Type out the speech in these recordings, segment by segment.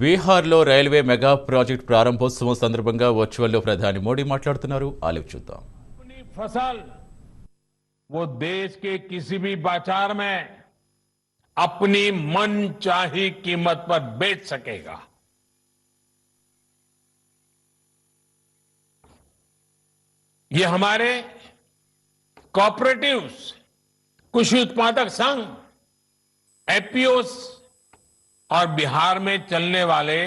బీహార్లో railway mega project ప్రారంభోత్సవం సందర్భంగా వర్చువల్లో ప్రధాని మోడీ మాట్లాడుతున్నారు. ఆలివ్ చూద్దాం. अपनी फसल वो देश के किसी भी बाजार में अपनी मनचाही कीमत पर बेच सकेगा। ये हमारे कोऑपरेटिव्स, कृषि उत्पादक संघ, एपीओस और बिहार में चलने वाले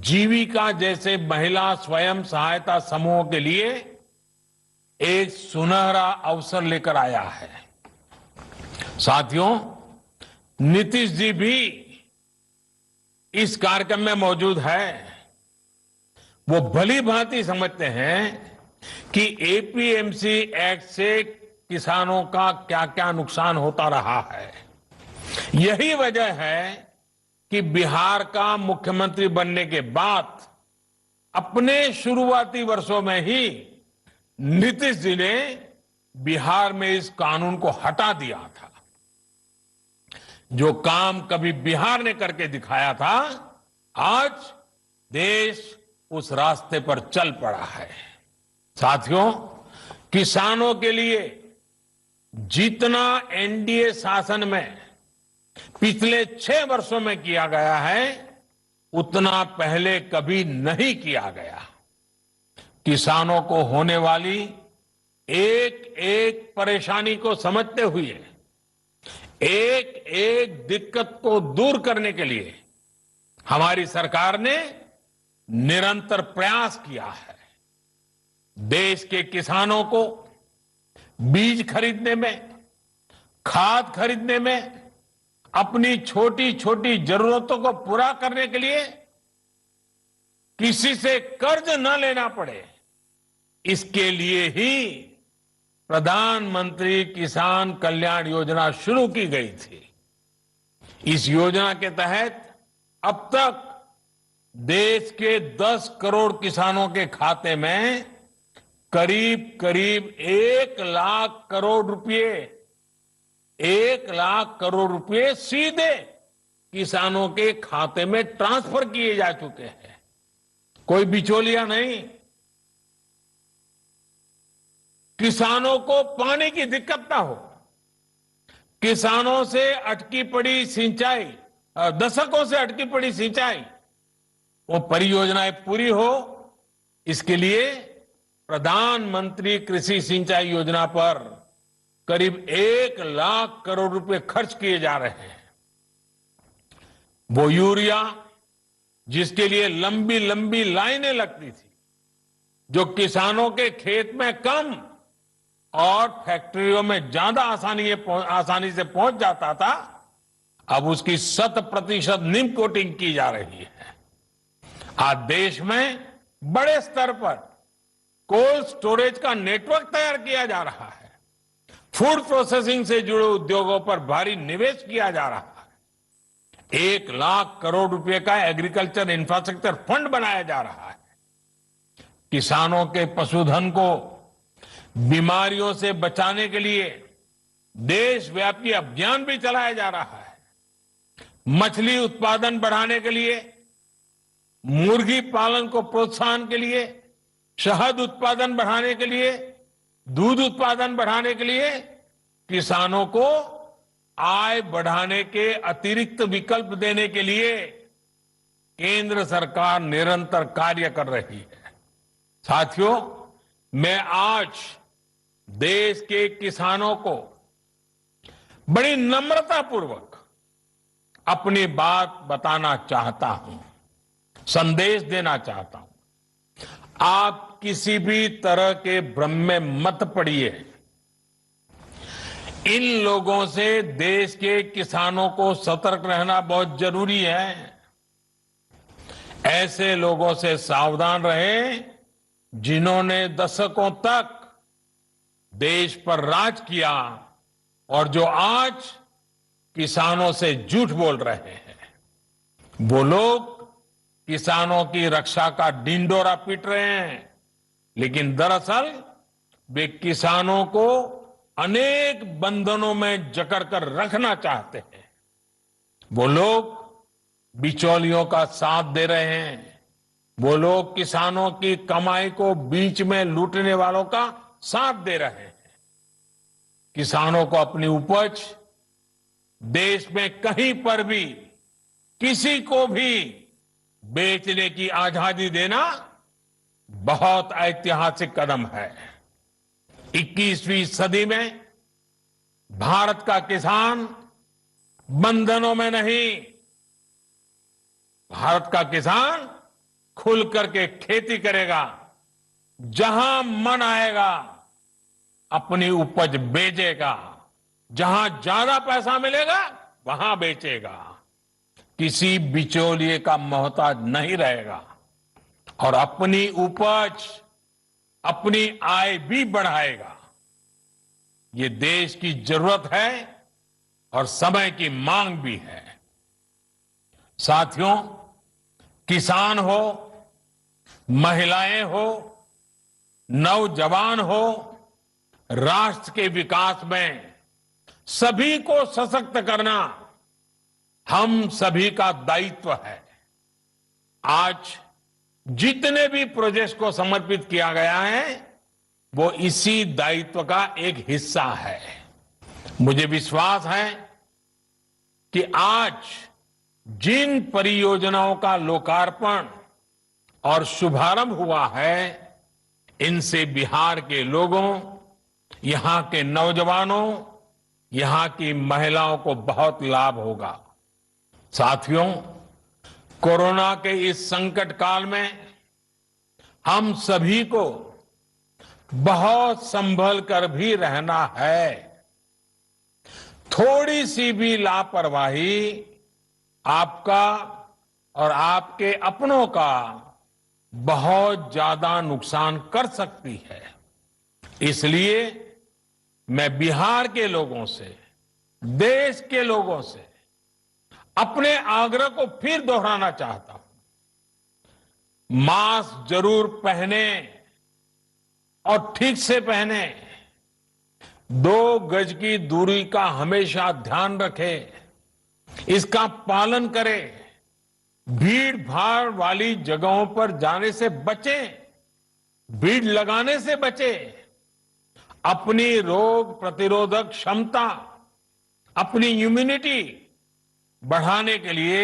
जीविका जैसे महिला स्वयं सहायता समूहों के लिए एक सुनहरा अवसर लेकर आया है। साथियों, नीतीश जी भी इस कार्यक्रम में मौजूद है। वो भली भांति समझते हैं कि एपीएमसी एक्ट से किसानों का क्या क्या नुकसान होता रहा है। यही वजह है कि बिहार का मुख्यमंत्री बनने के बाद अपने शुरुआती वर्षों में ही नीतीश जी ने बिहार में इस कानून को हटा दिया था। जो काम कभी बिहार ने करके दिखाया था, आज देश उस रास्ते पर चल पड़ा है। साथियों, किसानों के लिए जितना एनडीए शासन में पिछले 6 वर्षों में किया गया है, उतना पहले कभी नहीं किया गया। किसानों को होने वाली एक एक परेशानी को समझते हुए एक एक दिक्कत को दूर करने के लिए हमारी सरकार ने निरंतर प्रयास किया है। देश के किसानों को बीज खरीदने में, खाद खरीदने में, अपनी छोटी छोटी जरूरतों को पूरा करने के लिए किसी से कर्ज न लेना पड़े, इसके लिए ही प्रधानमंत्री किसान कल्याण योजना शुरू की गई थी। इस योजना के तहत अब तक देश के 10 करोड़ किसानों के खाते में करीब करीब 1 लाख करोड़ रुपए सीधे किसानों के खाते में ट्रांसफर किए जा चुके हैं। कोई बिचौलिया नहीं। किसानों को पानी की दिक्कत ना हो, किसानों से अटकी पड़ी सिंचाई, दशकों से अटकी पड़ी सिंचाई, वो परियोजनाएं पूरी हो, इसके लिए प्रधानमंत्री कृषि सिंचाई योजना पर करीब 1 लाख करोड़ रुपए खर्च किए जा रहे हैं। वो यूरिया जिसके लिए लंबी लंबी लाइनें लगती थी, जो किसानों के खेत में कम और फैक्ट्रियों में ज्यादा आसानी से पहुंच जाता था, अब उसकी 100% निम कोटिंग की जा रही है। आज देश में बड़े स्तर पर कोल्ड स्टोरेज का नेटवर्क तैयार किया जा रहा है। फूड प्रोसेसिंग से जुड़े उद्योगों पर भारी निवेश किया जा रहा है। 1 लाख करोड़ रुपए का एग्रीकल्चर इंफ्रास्ट्रक्चर फंड बनाया जा रहा है। किसानों के पशुधन को बीमारियों से बचाने के लिए देशव्यापी अभियान भी चलाया जा रहा है। मछली उत्पादन बढ़ाने के लिए, मुर्गी पालन को प्रोत्साहन के लिए, शहद उत्पादन बढ़ाने के लिए, दूध उत्पादन बढ़ाने के लिए किसानों को आय बढ़ाने के अतिरिक्त विकल्प देने के लिए केंद्र सरकार निरंतर कार्य कर रही है। साथियों, मैं आज देश के किसानों को बड़ी नम्रतापूर्वक अपनी बात बताना चाहता हूं, संदेश देना चाहता हूं। आप किसी भी तरह के भ्रम में मत पड़िए। इन लोगों से देश के किसानों को सतर्क रहना बहुत जरूरी है। ऐसे लोगों से सावधान रहें जिन्होंने दशकों तक देश पर राज किया और जो आज किसानों से झूठ बोल रहे हैं। वो लोग किसानों की रक्षा का ढिंढोरा पीट रहे हैं, लेकिन दरअसल वे किसानों को अनेक बंधनों में जकड़ कर रखना चाहते हैं। वो लोग बिचौलियों का साथ दे रहे हैं। वो लोग किसानों की कमाई को बीच में लूटने वालों का साथ दे रहे हैं। किसानों को अपनी उपज देश में कहीं पर भी किसी को भी बेचने की आजादी देना बहुत ऐतिहासिक कदम है। 21वीं सदी में भारत का किसान बंधनों में नहीं, भारत का किसान खुल करके खेती करेगा, जहां मन आएगा अपनी उपज बेचेगा, जहां ज्यादा पैसा मिलेगा वहां बेचेगा, किसी बिचौलिए का मोहताज नहीं रहेगा और अपनी उपज, अपनी आय भी बढ़ाएगा। ये देश की जरूरत है और समय की मांग भी है। साथियों, किसान हो, महिलाएं हो, नौजवान हो, राष्ट्र के विकास में सभी को सशक्त करना हम सभी का दायित्व है। आज जितने भी प्रोजेक्ट्स को समर्पित किया गया है वो इसी दायित्व का एक हिस्सा है। मुझे विश्वास है कि आज जिन परियोजनाओं का लोकार्पण और शुभारंभ हुआ है, इनसे बिहार के लोगों, यहां के नौजवानों, यहां की महिलाओं को बहुत लाभ होगा। साथियों, कोरोना के इस संकट काल में हम सभी को बहुत संभल कर भी रहना है। थोड़ी सी भी लापरवाही आपका और आपके अपनों का बहुत ज्यादा नुकसान कर सकती है। इसलिए मैं बिहार के लोगों से, देश के लोगों से अपने आग्रह को फिर दोहराना चाहता हूं। मास्क जरूर पहने और ठीक से पहने, 2 गज की दूरी का हमेशा ध्यान रखें, इसका पालन करें, भीड़ भाड़ वाली जगहों पर जाने से बचें, भीड़ लगाने से बचें, अपनी रोग प्रतिरोधक क्षमता, अपनी इम्यूनिटी बढ़ाने के लिए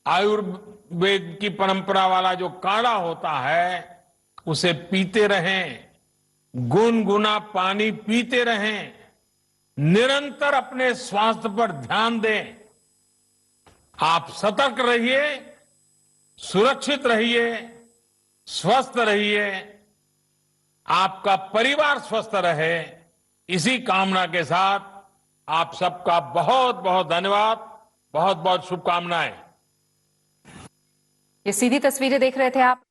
आयुर्वेद की परंपरा वाला जो काढ़ा होता है उसे पीते रहें, गुनगुना पानी पीते रहें, निरंतर अपने स्वास्थ्य पर ध्यान दें। आप सतर्क रहिए, सुरक्षित रहिए, स्वस्थ रहिए, आपका परिवार स्वस्थ रहे, इसी कामना के साथ आप सबका बहुत बहुत धन्यवाद, बहुत बहुत शुभकामनाएं। ये सीधी तस्वीरें देख रहे थे आप।